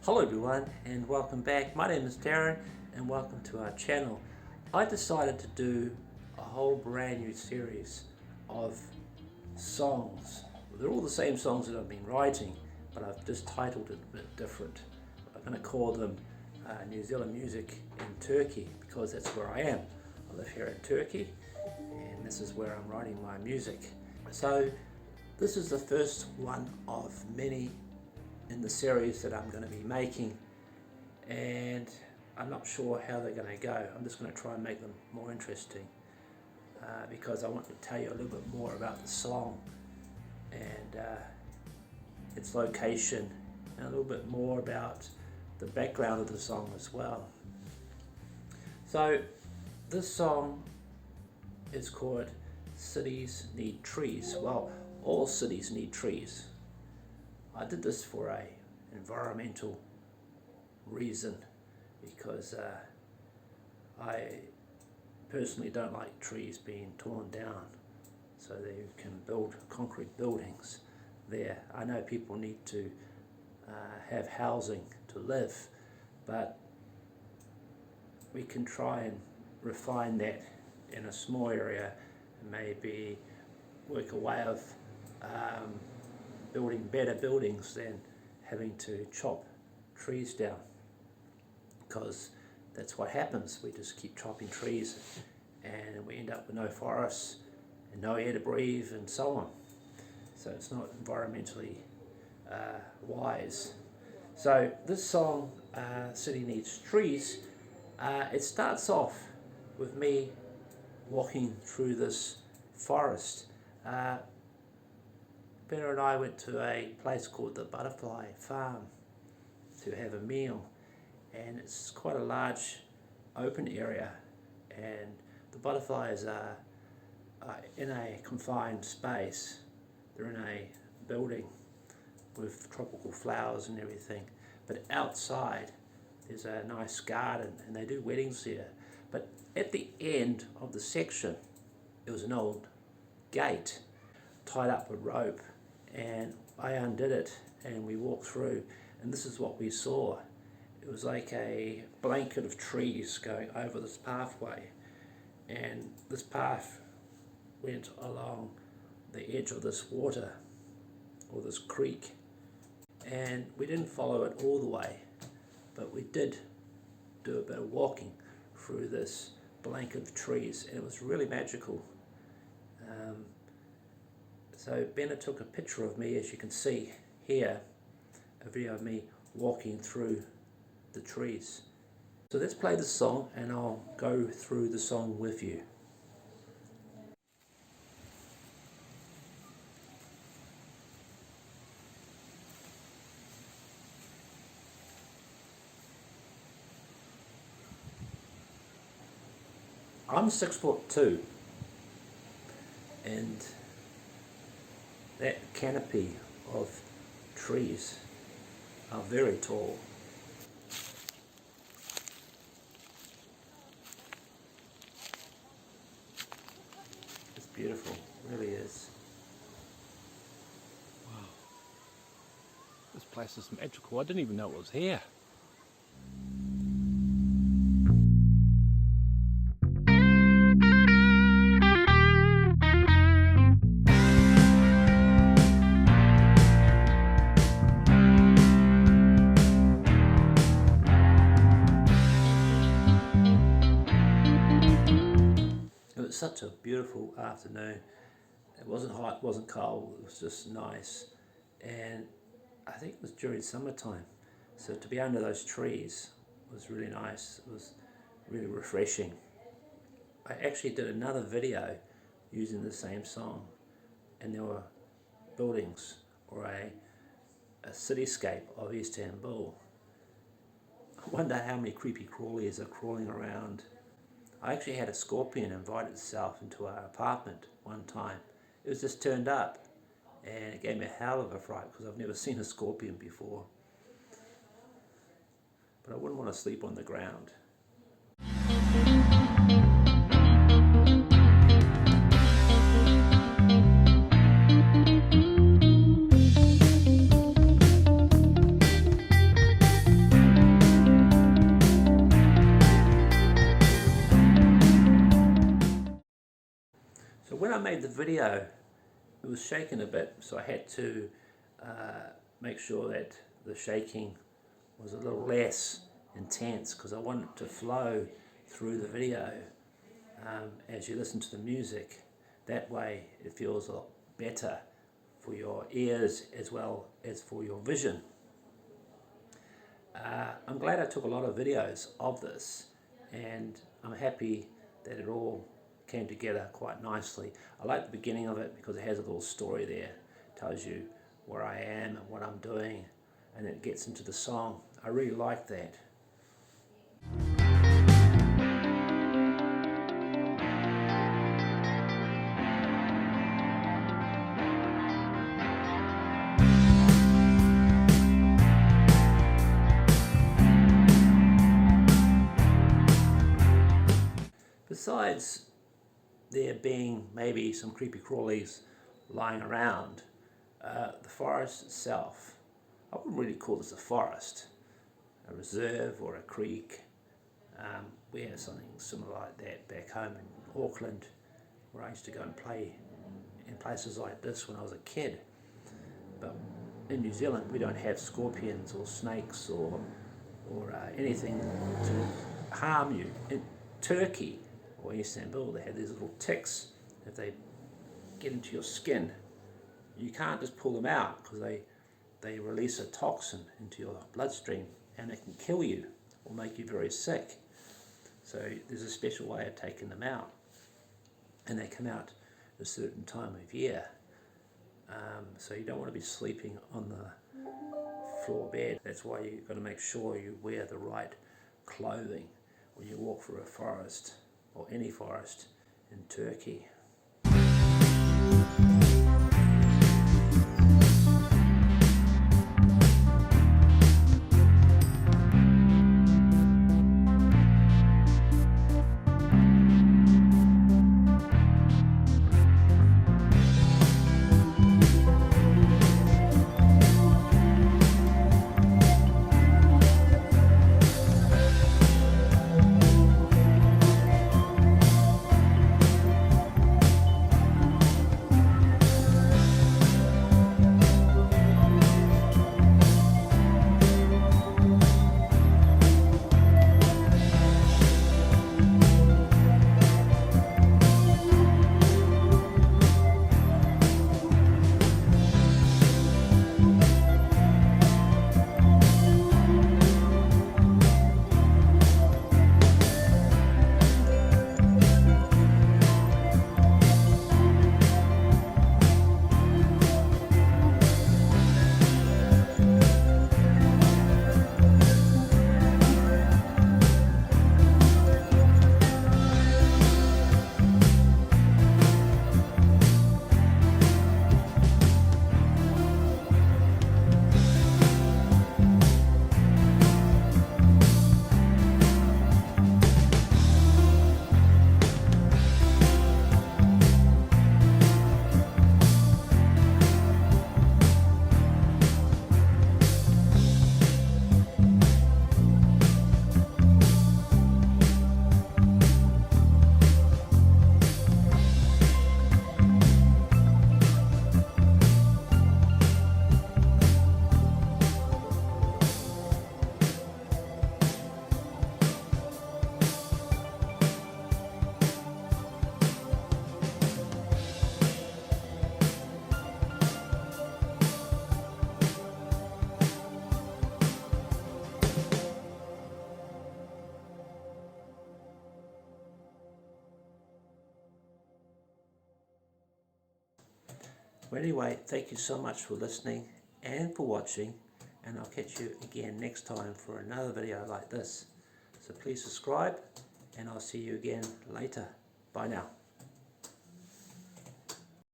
Hello everyone and welcome back. My name is Darren and welcome to our channel. I decided to do a whole brand new series of songs. They're all the same songs that I've been writing, but I've just titled it a bit different. I'm going to call them New Zealand Music in Turkey because that's where I am. I live here in Turkey and this is where I'm writing my music. So this is the first one of many in the series that I'm going to be making, and I'm not sure how they're going to go. I'm just going to try and make them more interesting because I want to tell you a little bit more about the song and its location, and a little bit more about the background of the song as well. So this song is called Cities Need Trees. Well, all cities need trees. I did this for an environmental reason because I personally don't like trees being torn down so that you can build concrete buildings there. I know people need to have housing to live, but we can try and refine that in a small area and maybe work a way of building better buildings than having to chop trees down, because that's what happens. We just keep chopping trees and we end up with no forests and no air to breathe and so on. So it's not environmentally wise. So this song, City Needs Trees, it starts off with me walking through this forest. Benna and I went to a place called the Butterfly Farm to have a meal, and it's quite a large open area, and the butterflies are in a confined space. They're in a building with tropical flowers and everything, but outside there's a nice garden and they do weddings there. But at the end of the section there was an old gate tied up with rope, and I undid it and we walked through, and this is what we saw. It was like a blanket of trees going over this pathway, and this path went along the edge of this water or this creek, and we didn't follow it all the way, but we did do a bit of walking through this blanket of trees, and it was really magical. So Benna took a picture of me, as you can see here, a video of me walking through the trees. So let's play the song and I'll go through the song with you. I'm 6'2", and that canopy of trees are very tall. It's beautiful, it really is. Wow, this place is magical. I didn't even know it was here. Such a beautiful afternoon. It wasn't hot, it wasn't cold, it was just nice, and I think it was during summertime, so to be under those trees was really nice. It was really refreshing. I actually did another video using the same song, and there were buildings or a cityscape of Istanbul. I wonder how many creepy crawlies are crawling around. I actually had a scorpion invite itself into our apartment one time. It was just turned up, and it gave me a hell of a fright because I've never seen a scorpion before. But I wouldn't want to sleep on the ground. the video, it was shaking a bit, so I had to make sure that the shaking was a little less intense, because I want it to flow through the video as you listen to the music. That way it feels a lot better for your ears as well as for your vision. I'm glad I took a lot of videos of this, and I'm happy that it all came together quite nicely. I like the beginning of it because it has a little story there, tells you where I am and what I'm doing, and it gets into the song. I really like that. Besides there being maybe some creepy crawlies lying around, the forest itself, I wouldn't really call this a forest, a reserve or a creek. We have something similar like that back home in Auckland, where I used to go and play in places like this when I was a kid. But in New Zealand we don't have scorpions or snakes or anything to harm you. In Turkey or Istanbul, they have these little ticks. If they get into your skin, you can't just pull them out, because they release a toxin into your bloodstream and it can kill you or make you very sick. So there's a special way of taking them out, and they come out at a certain time of year. So you don't want to be sleeping on the floor bed. That's why you've got to make sure you wear the right clothing when you walk through a forest, or any forest in Turkey. Well, anyway, thank you so much for listening and for watching, and I'll catch you again next time for another video like this. So please subscribe, and I'll see you again later. Bye now.